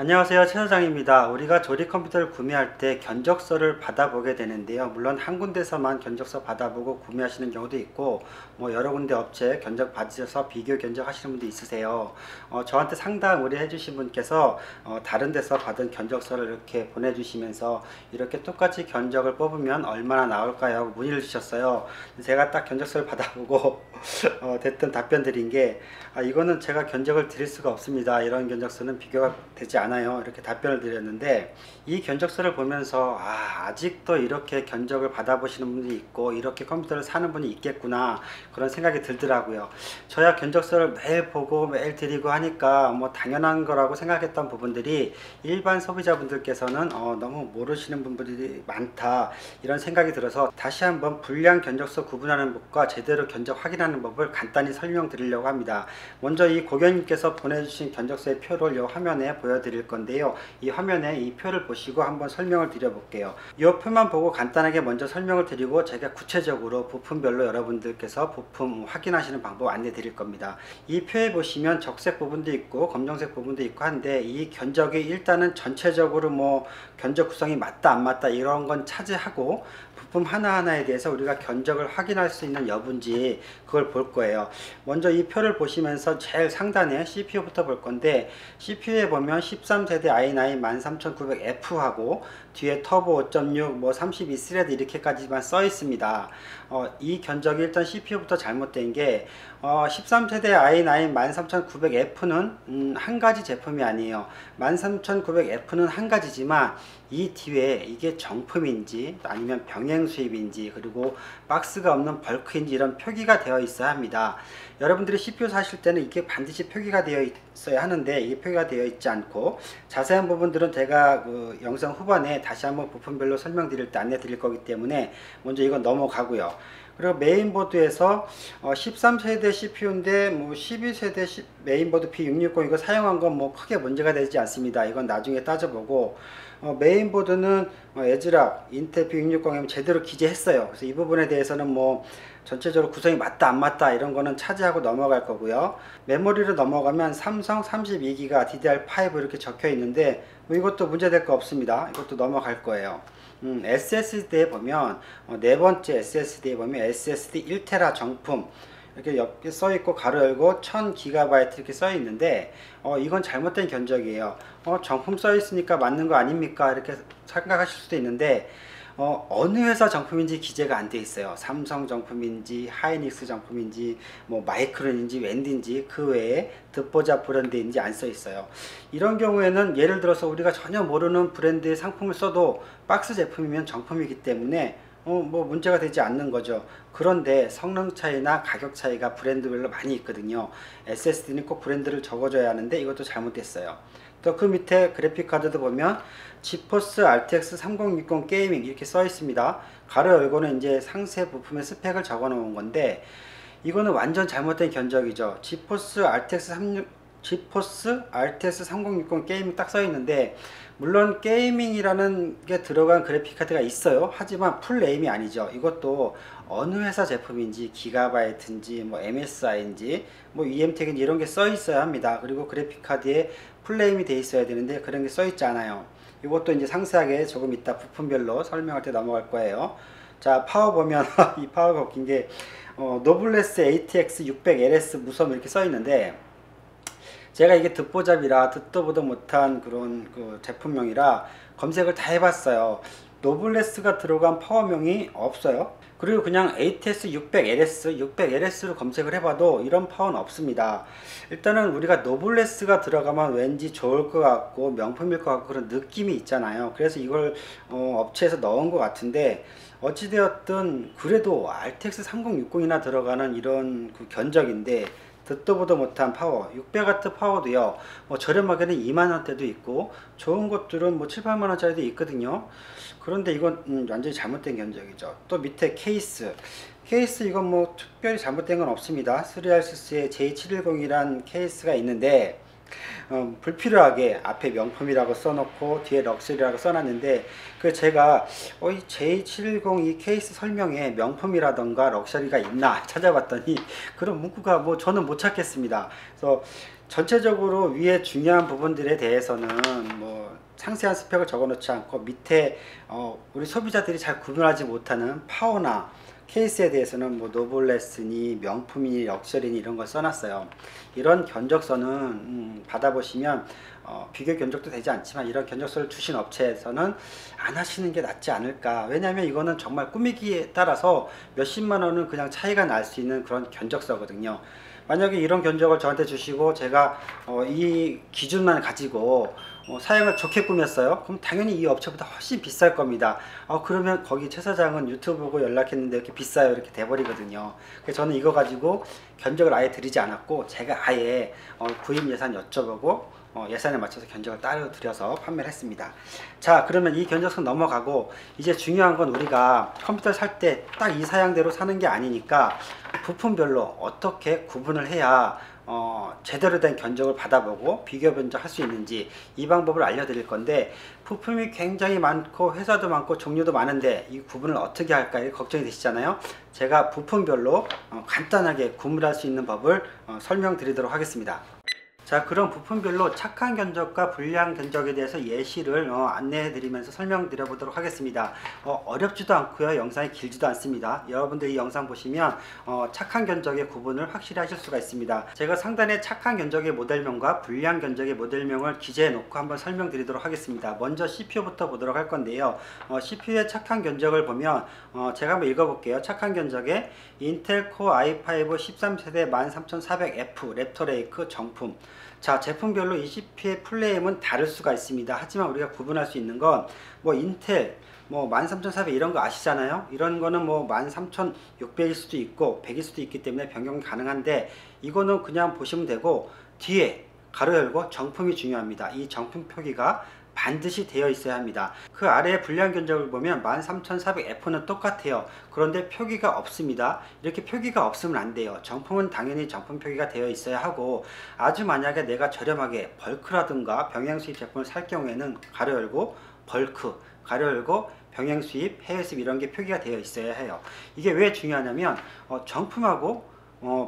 안녕하세요, 최 사장입니다. 우리가 조립 컴퓨터를 구매할 때 견적서를 받아보게 되는데요. 물론 한 군데서만 견적서 받아보고 구매하시는 경우도 있고, 여러 군데 업체 견적 받으셔서 비교 견적하시는 분도 있으세요. 저한테 상담 의뢰해 주신 분께서 다른 데서 받은 견적서를 이렇게 보내주시면서 이렇게 똑같이 견적을 뽑으면 얼마나 나올까요? 하고 문의를 주셨어요. 제가 딱 견적서를 받아보고 됐던 답변 드린 게, 이거는 제가 견적을 드릴 수가 없습니다. 이런 견적서는 비교가 되지 않아요. 이렇게 답변을 드렸는데, 이 견적서를 보면서 아직도 이렇게 견적을 받아보시는 분들이 있고 이렇게 컴퓨터를 사는 분이 있겠구나, 그런 생각이 들더라고요. 저야 견적서를 매일 보고 매일 드리고 하니까 뭐 당연한 거라고 생각했던 부분들이 일반 소비자분들께서는 너무 모르시는 분들이 많다, 이런 생각이 들어서 다시 한번 불량 견적서 구분하는 법과 제대로 견적 확인하는 법을 간단히 설명드리려고 합니다. 먼저 이 고객님께서 보내주신 견적서의 표를 이 화면에 보여드릴 건데요. 이 화면에 이 표를 보시고 한번 설명을 드려볼게요. 이 표만 보고 간단하게 먼저 설명을 드리고 제가 구체적으로 부품별로 여러분들께서 부품 확인하시는 방법 안내 드릴 겁니다. 이 표에 보시면 적색 부분도 있고 검정색 부분도 있고 한데, 이 견적이 일단은 전체적으로 뭐 견적 구성이 맞다 안 맞다 이런 건 차지하고 부품 하나하나에 대해서 우리가 견적을 확인할 수 있는 여부인지 그걸 볼 거예요. 먼저 이 표를 보시면서 제일 상단에 CPU부터 볼 건데, CPU에 보면 13세대 i9 13900F 하고 뒤에 터보 5.6 뭐 32스레드 이렇게까지만 써 있습니다. 이 견적이 일단 CPU부터 잘못된 게, 13세대 i9 13900F는 한 가지 제품이 아니에요. 13900F는 한 가지지만 이 뒤에 이게 정품인지 아니면 병행 수입인지 그리고 박스가 없는 벌크인지 이런 표기가 되어 있어야 합니다. 여러분들이 CPU 사실 때는 이게 반드시 표기가 되어 있어야 하는데 이게 표기가 되어 있지 않고, 자세한 부분들은 제가 그 영상 후반에 다시 한번 부품별로 설명드릴 때 안내 드릴 거기 때문에 먼저 이건 넘어가고요. 그리고 메인보드에서 13세대 CPU인데 뭐 12세대 메인보드 B660 이거 사용한 건 뭐 크게 문제가 되지 않습니다. 이건 나중에 따져보고, 메인보드는 에즈락 인텔 B660에 제대로 기재했어요. 그래서 이 부분에 대해서는 뭐 전체적으로 구성이 맞다 안 맞다 이런 거는 차지하고 넘어갈 거고요. 메모리로 넘어가면 삼성 32기가 DDR5 이렇게 적혀 있는데 뭐 이것도 문제될 거 없습니다. 이것도 넘어갈 거예요. SSD에 보면 네 번째 SSD에 보면 SSD 1테라 정품 이렇게 옆에 써 있고 가로 열고 1000GB 이렇게 써 있는데, 이건 잘못된 견적이에요. 정품 써 있으니까 맞는 거 아닙니까? 이렇게 생각하실 수도 있는데, 어느 회사 정품인지 기재가 안 돼 있어요. 삼성 정품인지 하이닉스 정품인지 뭐 마이크론인지 웬디인지 그 외에 듣보잡 브랜드인지 안 써 있어요. 이런 경우에는 예를 들어서 우리가 전혀 모르는 브랜드의 상품을 써도 박스 제품이면 정품이기 때문에 뭐 문제가 되지 않는 거죠. 그런데 성능 차이나 가격 차이가 브랜드별로 많이 있거든요. SSD는 꼭 브랜드를 적어줘야 하는데 이것도 잘못됐어요. 또 그 밑에 그래픽카드도 보면 지포스 RTX 3060 게이밍 이렇게 써 있습니다. 가로 열고는 이제 상세 부품의 스펙을 적어 놓은 건데, 이거는 완전 잘못된 견적이죠. 지포스 RTX 3060 게이밍 딱 써 있는데, 물론 게이밍이라는 게 들어간 그래픽카드가 있어요. 하지만 풀네임이 아니죠. 이것도 어느 회사 제품인지 기가바이트인지 뭐 MSI인지 뭐 EM텍인지 이런 게 써 있어야 합니다. 그리고 그래픽카드에 풀네임이 돼 있어야 되는데 그런 게 써 있지 않아요. 이것도 이제 상세하게 조금 이따 부품별로 설명할 때 넘어갈 거예요. 자, 파워 보면 이 파워가 웃긴 게 노블레스 ATX 600LS 무선 이렇게 써 있는데, 제가 이게 듣보잡이라 듣도 보도 못한 그런 그 제품명이라 검색을 다 해봤어요. 노블레스가 들어간 파워명이 없어요. 그리고 그냥 ATX 600LS로 검색을 해봐도 이런 파워는 없습니다. 일단은 우리가 노블레스가 들어가면 왠지 좋을 것 같고 명품일 것 같고 그런 느낌이 있잖아요. 그래서 이걸 업체에서 넣은 것 같은데, 어찌되었든 그래도 RTX 3060이나 들어가는 이런 그 견적인데 듣도 보도 못한 파워, 600W 파워도요, 뭐 저렴하게는 2만원대도 있고 좋은 것들은 뭐 7, 8만원짜리도 있거든요. 그런데 이건 완전히 잘못된 견적이죠. 또 밑에 케이스 이건 뭐 특별히 잘못된 건 없습니다. 3RCC의 J710이란 케이스가 있는데, 불필요하게 앞에 명품이라고 써놓고 뒤에 럭셔리라고 써놨는데 그 제가 이 J710 이 케이스 설명에 명품이라던가 럭셔리가 있나 찾아봤더니 그런 문구가 뭐 저는 못 찾겠습니다. 그래서 전체적으로 위에 중요한 부분들에 대해서는 뭐 상세한 스펙을 적어놓지 않고 밑에 우리 소비자들이 잘 구분하지 못하는 파워나 케이스에 대해서는 뭐 노블레스니 명품이니 럭셔리니 이런 걸 써놨어요. 이런 견적서는 받아보시면 비교 견적도 되지 않지만 이런 견적서를 주신 업체에서는 안 하시는 게 낫지 않을까. 왜냐하면 이거는 정말 꾸미기에 따라서 몇십만 원은 그냥 차이가 날 수 있는 그런 견적서거든요. 만약에 이런 견적을 저한테 주시고 제가 이 기준만 가지고 사양을 좋게 꾸몄어요. 그럼 당연히 이 업체보다 훨씬 비쌀 겁니다. 그러면 거기 최 사장은 유튜브 보고 연락했는데 이렇게 비싸요 이렇게 돼버리거든요. 그래서 저는 이거 가지고 견적을 아예 드리지 않았고 제가 아예 구입 예산 여쭤보고 예산에 맞춰서 견적을 따로 드려서 판매를 했습니다. 자, 그러면 이 견적선 넘어가고 이제 중요한 건 우리가 컴퓨터를 살 때 딱 이 사양대로 사는 게 아니니까 부품별로 어떻게 구분을 해야 제대로 된 견적을 받아보고 비교 견적할 수 있는지 이 방법을 알려드릴 건데, 부품이 굉장히 많고 회사도 많고 종류도 많은데 이 구분을 어떻게 할까 걱정이 되시잖아요. 제가 부품별로 간단하게 구분할 수 있는 법을 설명드리도록 하겠습니다. 자, 그럼 부품별로 착한 견적과 불량 견적에 대해서 예시를 안내해 드리면서 설명드려 보도록 하겠습니다. 어렵지도 않고요, 영상이 길지도 않습니다. 여러분들 이 영상 보시면 착한 견적의 구분을 확실히 하실 수가 있습니다. 제가 상단에 착한 견적의 모델명과 불량 견적의 모델명을 기재해 놓고 한번 설명드리도록 하겠습니다. 먼저 CPU부터 보도록 할 건데요. CPU의 착한 견적을 보면 제가 한번 읽어볼게요. 착한 견적에 인텔 코어 i5 13세대 13400F 랩터레이크 정품. 자, 제품별로 이 CPU의 플레임은 다를 수가 있습니다. 하지만 우리가 구분할 수 있는 건 뭐 인텔 뭐 13400 이런 거 아시잖아요. 이런 거는 뭐 13600일 수도 있고 100일 수도 있기 때문에 변경이 가능한데, 이거는 그냥 보시면 되고 뒤에 가로 열고 정품이 중요합니다. 이 정품 표기가 반드시 되어 있어야 합니다. 그 아래에 불량 견적을 보면 13400F는 똑같아요. 그런데 표기가 없습니다. 이렇게 표기가 없으면 안 돼요. 정품은 당연히 정품 표기가 되어 있어야 하고, 아주 만약에 내가 저렴하게 벌크라든가 병행 수입 제품을 살 경우에는 가로 열고 벌크 가로 열고 병행 수입, 해외 수입 이런 게 표기가 되어 있어야 해요. 이게 왜 중요하냐면 정품하고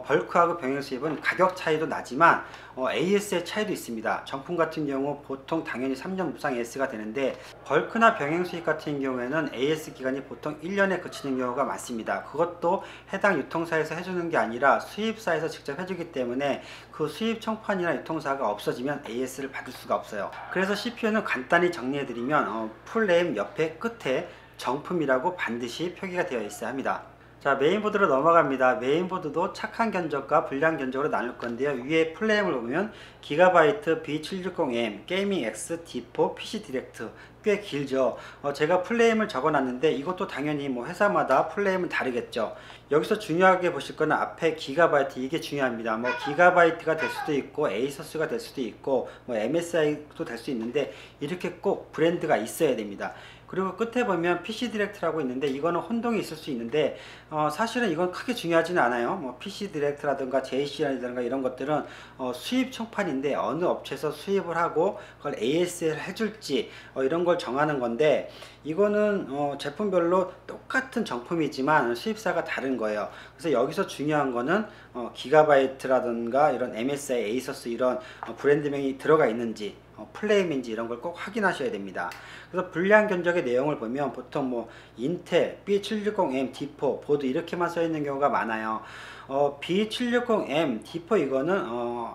벌크하고 병행 수입은 가격 차이도 나지만 AS의 차이도 있습니다. 정품 같은 경우 보통 당연히 3년 무상 AS가 되는데, 벌크나 병행 수입 같은 경우에는 AS 기간이 보통 1년에 그치는 경우가 많습니다. 그것도 해당 유통사에서 해주는 게 아니라 수입사에서 직접 해주기 때문에 그 수입 청판이나 유통사가 없어지면 AS를 받을 수가 없어요. 그래서 CPU는 간단히 정리해드리면 풀네임 옆에 끝에 정품이라고 반드시 표기가 되어 있어야 합니다. 자, 메인보드로 넘어갑니다. 메인보드도 착한 견적과 불량 견적으로 나눌 건데요. 위에 플레임을 보면 기가바이트 B760M, 게이밍 X, D4, PC 디렉트 꽤 길죠. 제가 플레임을 적어놨는데 이것도 당연히 뭐 회사마다 플레임은 다르겠죠. 여기서 중요하게 보실 거는 앞에 기가바이트, 이게 중요합니다. 뭐 기가바이트가 될 수도 있고 에이서스가 될 수도 있고 뭐 MSI도 될 수 있는데 이렇게 꼭 브랜드가 있어야 됩니다. 그리고 끝에 보면 PC 디렉트라고 있는데 이거는 혼동이 있을 수 있는데 사실은 이건 크게 중요하지는 않아요. 뭐 PC 디렉트라든가 JC라든가 이런 것들은 수입 청판인데 어느 업체에서 수입을 하고 그걸 AS를 해줄지 이런 걸 정하는 건데, 이거는 제품별로 똑같은 정품이지만 수입사가 다른 거예요. 그래서 여기서 중요한 거는 기가바이트라든가 이런 MSI, 에이서스 이런 브랜드명이 들어가 있는지 플레임인지 이런 걸 꼭 확인하셔야 됩니다. 그래서 불량 견적의 내용을 보면 보통 뭐 인텔 B760M, D4 보드 이렇게만 써 있는 경우가 많아요. B760M, D4 이거는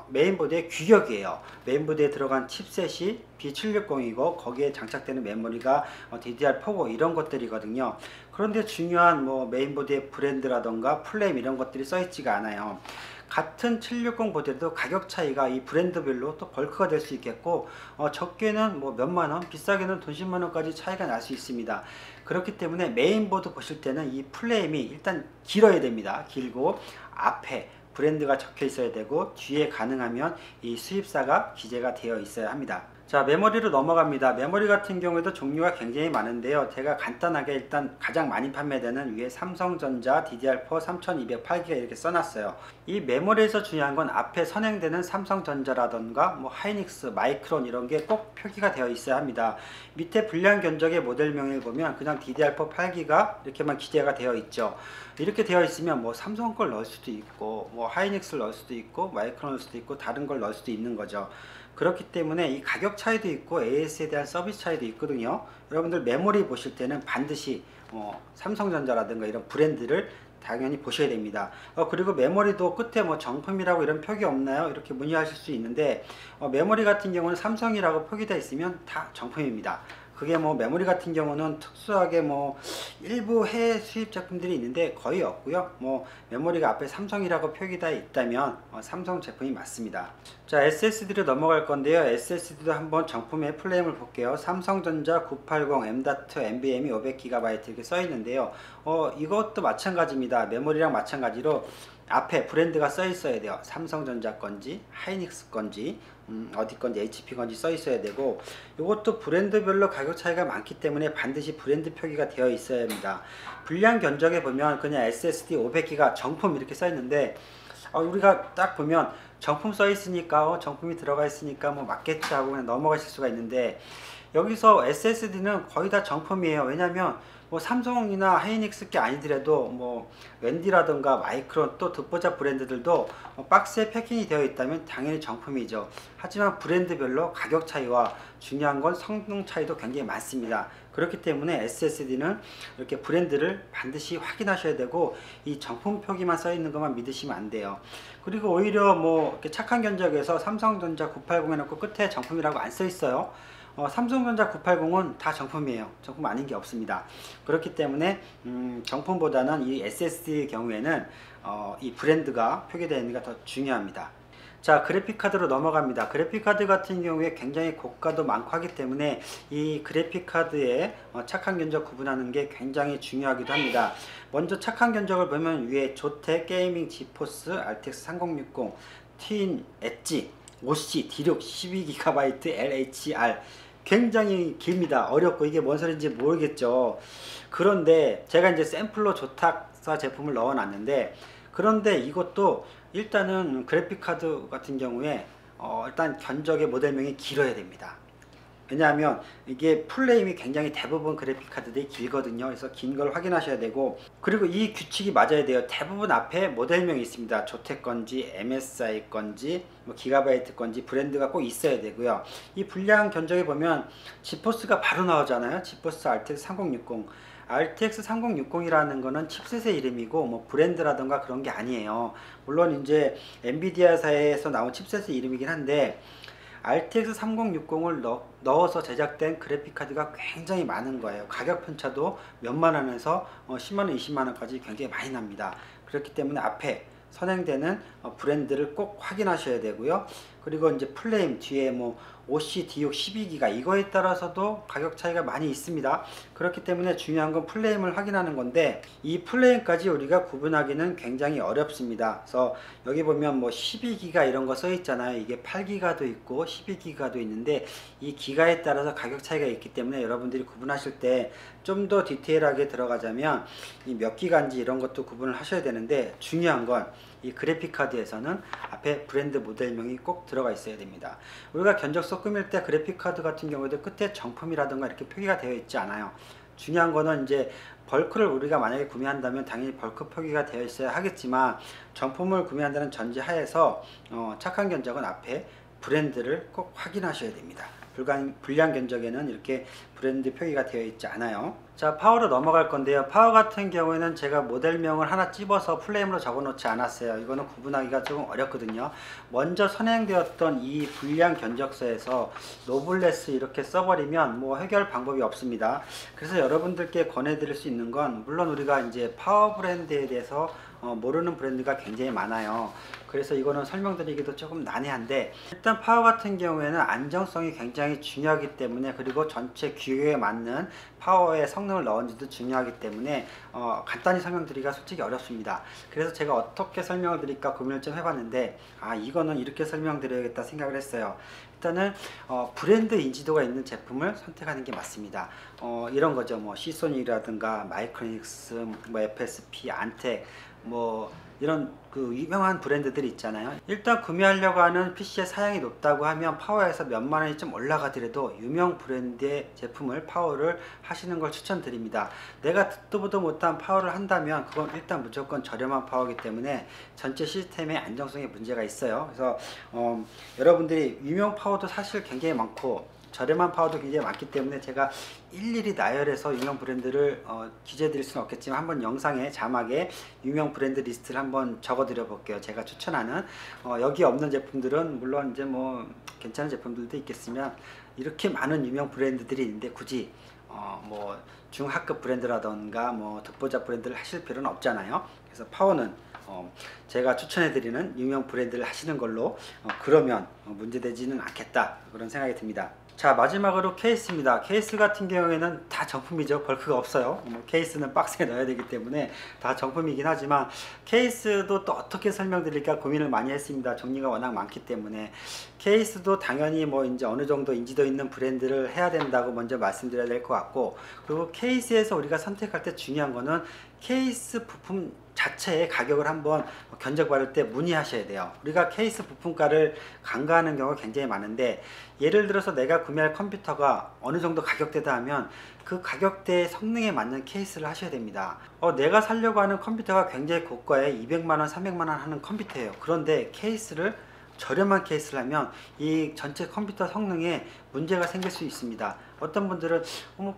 메인보드의 규격이에요. 메인보드에 들어간 칩셋이 B760이고 거기에 장착되는 메모리가 DDR4고 이런 것들이거든요. 그런데 중요한 뭐 메인보드의 브랜드라던가 플레임 이런 것들이 써 있지가 않아요. 같은 760 보드에도 가격 차이가 이 브랜드별로 또 벌크가 될 수 있겠고, 적게는 뭐 몇만원, 비싸게는 돈 10만원까지 차이가 날 수 있습니다. 그렇기 때문에 메인보드 보실 때는 이 플레임이 일단 길어야 됩니다. 길고 앞에 브랜드가 적혀 있어야 되고 뒤에 가능하면 이 수입사가 기재가 되어 있어야 합니다. 자, 메모리로 넘어갑니다. 메모리 같은 경우에도 종류가 굉장히 많은데요. 제가 간단하게 일단 가장 많이 판매되는 위에 삼성전자 DDR4 3208기가 이렇게 써놨어요. 이 메모리에서 중요한 건 앞에 선행되는 삼성전자라던가 뭐 하이닉스, 마이크론 이런 게 꼭 표기가 되어 있어야 합니다. 밑에 불량 견적의 모델명을 보면 그냥 DDR4 8기가 이렇게만 기재가 되어 있죠. 이렇게 되어 있으면 뭐 삼성 걸 넣을 수도 있고 뭐 하이닉스를 넣을 수도 있고 마이크론 넣을 수도 있고 다른 걸 넣을 수도 있는 거죠. 그렇기 때문에 이 가격 차이도 있고 AS에 대한 서비스 차이도 있거든요. 여러분들 메모리 보실 때는 반드시 삼성전자라든가 이런 브랜드를 당연히 보셔야 됩니다. 그리고 메모리도 끝에 뭐 정품이라고 이런 표기 없나요? 이렇게 문의하실 수 있는데 메모리 같은 경우는 삼성이라고 표기되어 있으면 다 정품입니다. 그게 뭐 메모리 같은 경우는 특수하게 뭐 일부 해외 수입 제품들이 있는데 거의 없고요. 뭐 메모리가 앞에 삼성이라고 표기되어 있다면 삼성 제품이 맞습니다. 자, SSD로 넘어갈 건데요. SSD도 한번 정품의 플레임을 볼게요. 삼성전자 980 M.2 NVMe 500GB 이렇게 써 있는데요. 이것도 마찬가지입니다. 메모리랑 마찬가지로 앞에 브랜드가 써 있어야 돼요. 삼성전자 건지 하이닉스 건지 어디 건지 HP 건지 써 있어야 되고, 이것도 브랜드별로 가격 차이가 많기 때문에 반드시 브랜드 표기가 되어 있어야 합니다. 불량 견적에 보면 그냥 SSD 500기가 정품 이렇게 써 있는데 우리가 딱 보면 정품 써 있으니까 정품이 들어가 있으니까 뭐 맞겠지 하고 그냥 넘어가실 수가 있는데, 여기서 SSD는 거의 다 정품이에요. 왜냐면 뭐 삼성이나 하이닉스 게 아니더라도 뭐 웬디라든가 마이크론 또 듣보잡 브랜드들도 박스에 패킹이 되어 있다면 당연히 정품이죠. 하지만 브랜드별로 가격 차이와 중요한 건 성능 차이도 굉장히 많습니다. 그렇기 때문에 SSD는 이렇게 브랜드를 반드시 확인하셔야 되고, 이 정품 표기만 써 있는 것만 믿으시면 안 돼요. 그리고 오히려 뭐 이렇게 착한 견적에서 삼성전자 980 해놓고 끝에 정품이라고 안 써 있어요. 삼성전자 980은 다 정품이에요. 정품 아닌 게 없습니다. 그렇기 때문에 정품보다는 이 SSD의 경우에는 이 브랜드가 표기되어 있는 게 더 중요합니다. 자, 그래픽카드로 넘어갑니다. 그래픽카드 같은 경우에 굉장히 고가도 많고 하기 때문에 이 그래픽카드의 착한 견적 구분하는 게 굉장히 중요하기도 합니다. 먼저 착한 견적을 보면 위에 조텍 게이밍 지포스 RTX 3060 트윈 엣지 OC D6 12GB LHR, 굉장히 깁니다. 어렵고 이게 뭔 소리인지 모르겠죠. 그런데 제가 이제 샘플로 조탁사 제품을 넣어 놨는데, 그런데 이것도 일단은 그래픽카드 같은 경우에 일단 견적의 모델명이 길어야 됩니다. 왜냐하면 이게 풀네임이 굉장히 대부분 그래픽카드들이 길거든요. 그래서 긴 걸 확인하셔야 되고, 그리고 이 규칙이 맞아야 돼요. 대부분 앞에 모델명이 있습니다. 조텍 건지 MSI 건지 뭐 기가바이트 건지 브랜드가 꼭 있어야 되고요. 이 불량 견적에 보면 지포스가 바로 나오잖아요. 지포스 RTX 3060. RTX 3060이라는 거는 칩셋의 이름이고 뭐 브랜드라던가 그런 게 아니에요. 물론 이제 엔비디아사에서 나온 칩셋의 이름이긴 한데, RTX 3060을 넣어서 제작된 그래픽카드가 굉장히 많은 거예요. 가격 편차도 몇만원에서 10만원, 20만원까지 굉장히 많이 납니다. 그렇기 때문에 앞에 선행되는 브랜드를 꼭 확인하셔야 되고요. 그리고 이제 플레임 뒤에 뭐 OC D6 12기가 이거에 따라서도 가격 차이가 많이 있습니다. 그렇기 때문에 중요한 건 플레임을 확인하는 건데, 이 플레임까지 우리가 구분하기는 굉장히 어렵습니다. 그래서 여기 보면 뭐 12기가 이런 거 써 있잖아요. 이게 8기가도 있고 12기가도 있는데 이 기가에 따라서 가격 차이가 있기 때문에 여러분들이 구분하실 때 좀 더 디테일하게 들어가자면 이 몇 기가인지 이런 것도 구분을 하셔야 되는데, 중요한 건 이 그래픽카드에서는 앞에 브랜드 모델명이 꼭 들어가 있어야 됩니다. 우리가 견적서 꾸밀 때 그래픽카드 같은 경우에도 끝에 정품이라든가 이렇게 표기가 되어 있지 않아요. 중요한 거는 이제 벌크를 우리가 만약에 구매한다면 당연히 벌크 표기가 되어 있어야 하겠지만, 정품을 구매한다는 전제하에서 착한 견적은 앞에 브랜드를 꼭 확인하셔야 됩니다. 불량 견적에는 이렇게 브랜드 표기가 되어 있지 않아요. 자, 파워로 넘어갈 건데요. 파워 같은 경우에는 제가 모델명을 하나 찝어서 플레임으로 적어 놓지 않았어요. 이거는 구분하기가 조금 어렵거든요. 먼저 선행되었던 이 불량 견적서에서 노블레스 이렇게 써버리면 뭐 해결 방법이 없습니다. 그래서 여러분들께 권해드릴 수 있는 건, 물론 우리가 이제 파워 브랜드에 대해서 모르는 브랜드가 굉장히 많아요. 그래서 이거는 설명드리기도 조금 난해한데, 일단 파워 같은 경우에는 안정성이 굉장히 중요하기 때문에, 그리고 전체 규격에 맞는 파워의 성능을 넣은지도 중요하기 때문에 간단히 설명드리기가 솔직히 어렵습니다. 그래서 제가 어떻게 설명을 드릴까 고민을 좀 해봤는데, 이거는 이렇게 설명드려야겠다 생각을 했어요. 일단은 브랜드 인지도가 있는 제품을 선택하는 게 맞습니다. 이런 거죠. 뭐 시소닉이라든가 마이크로닉스, 뭐 FSP, 안텍, 뭐 이런 그 유명한 브랜드들이 있잖아요. 일단 구매하려고 하는 PC의 사양이 높다고 하면 파워에서 몇만 원이 좀 올라가더라도 유명 브랜드의 제품을 파워를 하시는 걸 추천드립니다. 내가 듣도 보도 못한 파워를 한다면 그건 일단 무조건 저렴한 파워이기 때문에 전체 시스템의 안정성에 문제가 있어요. 그래서 여러분들이 유명 파워도 사실 굉장히 많고 저렴한 파워도 굉장히 많기 때문에 제가 일일이 나열해서 유명 브랜드를 기재해 드릴 수는 없겠지만, 한번 영상에 자막에 유명 브랜드 리스트를 한번 적어 드려 볼게요. 제가 추천하는 여기 없는 제품들은 물론 이제 뭐 괜찮은 제품들도 있겠으면, 이렇게 많은 유명 브랜드들이 있는데 굳이 뭐 중하급 브랜드라던가 뭐 독보자 브랜드를 하실 필요는 없잖아요. 그래서 파워는 제가 추천해 드리는 유명 브랜드를 하시는 걸로, 그러면 문제되지는 않겠다, 그런 생각이 듭니다. 자, 마지막으로 케이스입니다. 케이스 같은 경우에는 다 정품이죠. 벌크가 없어요. 케이스는 박스에 넣어야 되기 때문에 다 정품이긴 하지만, 케이스도 또 어떻게 설명드릴까 고민을 많이 했습니다. 종류가 워낙 많기 때문에. 케이스도 당연히 뭐 이제 어느 정도 인지도 있는 브랜드를 해야 된다고 먼저 말씀드려야 될 것 같고, 그리고 케이스에서 우리가 선택할 때 중요한 거는 케이스 부품 자체의 가격을 한번 견적받을 때 문의하셔야 돼요. 우리가 케이스 부품가를 간과하는 경우가 굉장히 많은데, 예를 들어서 내가 구매할 컴퓨터가 어느 정도 가격대다 하면 그 가격대의 성능에 맞는 케이스를 하셔야 됩니다. 내가 사려고 하는 컴퓨터가 굉장히 고가에 200만원, 300만원 하는 컴퓨터예요. 그런데 케이스를 저렴한 케이스를 하면 이 전체 컴퓨터 성능에 문제가 생길 수 있습니다. 어떤 분들은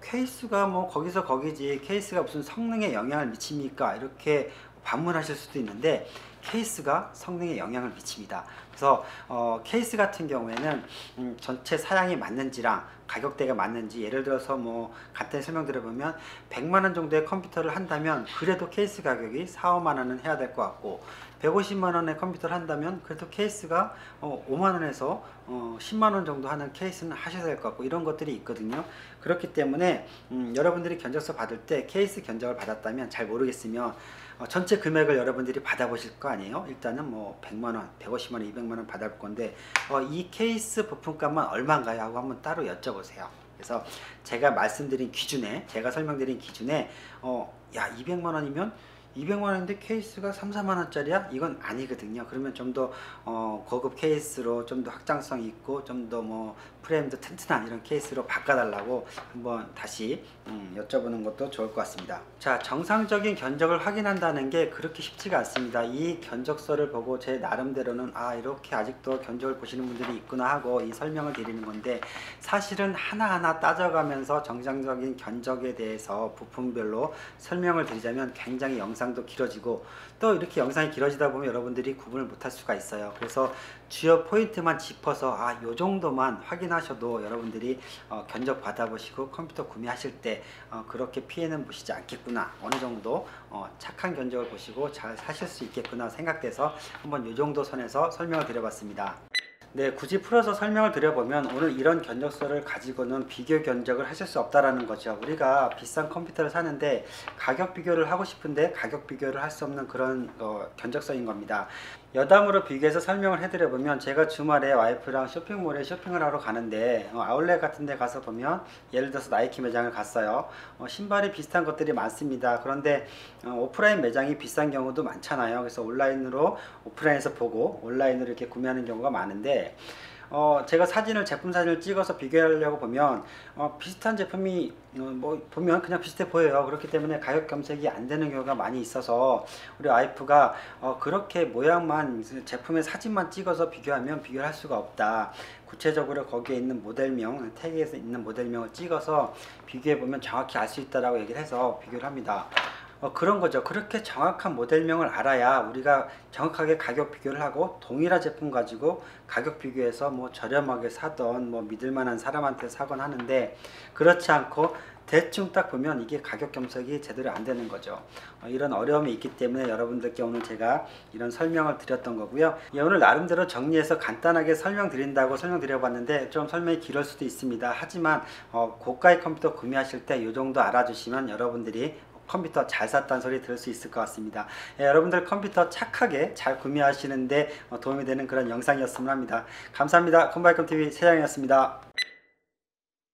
케이스가 뭐 거기서 거기지 케이스가 무슨 성능에 영향을 미칩니까? 이렇게 반문하실 수도 있는데, 케이스가 성능에 영향을 미칩니다. 그래서 케이스 같은 경우에는 전체 사양이 맞는지랑 가격대가 맞는지, 예를 들어서 뭐 간단히 설명드려보면 100만원 정도의 컴퓨터를 한다면 그래도 케이스 가격이 4, 5만원은 해야 될 것 같고, 150만원의 컴퓨터를 한다면 그래도 케이스가 5만원에서 10만원 정도 하는 케이스는 하셔야 될 것 같고, 이런 것들이 있거든요. 그렇기 때문에 여러분들이 견적서 받을 때 케이스 견적을 받았다면 잘 모르겠으면 전체 금액을 여러분들이 받아보실 거 아니에요. 일단은 뭐 100만원, 150만원, 200만원 받아볼 건데 이 케이스 부품값만 얼마인가요? 하고 한번 따로 여쭤보세요. 그래서 제가 말씀드린 기준에, 제가 설명드린 기준에 야 200만원이면 200만원인데 케이스가 3, 4만원짜리야? 이건 아니거든요. 그러면 좀 더 고급 케이스로 좀 더 확장성 있고 좀 더 뭐 프레임도 튼튼한 이런 케이스로 바꿔달라고 한번 다시 여쭤보는 것도 좋을 것 같습니다. 자, 정상적인 견적을 확인한다는 게 그렇게 쉽지가 않습니다. 이 견적서를 보고 제 나름대로는 이렇게 아직도 견적을 보시는 분들이 있구나 하고 이 설명을 드리는 건데, 사실은 하나하나 따져가면서 정상적인 견적에 대해서 부품별로 설명을 드리자면 굉장히 영상도 길어지고, 또 이렇게 영상이 길어지다 보면 여러분들이 구분을 못할 수가 있어요. 그래서 주요 포인트만 짚어서 요 정도만 확인하셔도 여러분들이 견적 받아보시고 컴퓨터 구매하실 때 그렇게 피해는 보시지 않겠구나, 어느 정도 착한 견적을 보시고 잘 사실 수 있겠구나 생각돼서 한번 요 정도 선에서 설명을 드려봤습니다. 네, 굳이 풀어서 설명을 드려보면, 오늘 이런 견적서를 가지고는 비교 견적을 하실 수 없다라는 거죠. 우리가 비싼 컴퓨터를 사는데 가격 비교를 하고 싶은데 가격 비교를 할 수 없는 그런 견적서인 겁니다. 여담으로 비교해서 설명을 해드려보면, 제가 주말에 와이프랑 쇼핑몰에 쇼핑을 하러 가는데 아울렛 같은 데 가서 보면, 예를 들어서 나이키 매장을 갔어요. 신발이 비슷한 것들이 많습니다. 그런데 오프라인 매장이 비싼 경우도 많잖아요. 그래서 온라인으로, 오프라인에서 보고 온라인으로 이렇게 구매하는 경우가 많은데, 제가 제품 사진을 찍어서 비교하려고 보면 비슷한 제품이 뭐 보면 그냥 비슷해 보여요. 그렇기 때문에 가격 검색이 안 되는 경우가 많이 있어서 우리 와이프가 그렇게 모양만, 제품의 사진만 찍어서 비교하면 비교를 할 수가 없다, 구체적으로 거기에 있는 모델명, 태그에서 있는 모델명을 찍어서 비교해 보면 정확히 알 수 있다라고 얘기를 해서 비교를 합니다. 그런 거죠. 그렇게 정확한 모델명을 알아야 우리가 정확하게 가격 비교를 하고 동일한 제품 가지고 가격 비교해서 뭐 저렴하게 사던 뭐 믿을 만한 사람한테 사건 하는데, 그렇지 않고 대충 딱 보면 이게 가격 검색이 제대로 안 되는 거죠. 이런 어려움이 있기 때문에 여러분들께 오늘 제가 이런 설명을 드렸던 거고요. 예, 오늘 나름대로 정리해서 간단하게 설명드린다고 설명드려 봤는데 좀 설명이 길을 수도 있습니다. 하지만 고가의 컴퓨터 구매하실 때 이 정도 알아주시면 여러분들이 컴퓨터 잘 샀다는 소리 들을 수 있을 것 같습니다. 예, 여러분들 컴퓨터 착하게 잘 구매하시는데 도움이 되는 그런 영상이었으면 합니다. 감사합니다. 컴바이컴TV 세장이었습니다.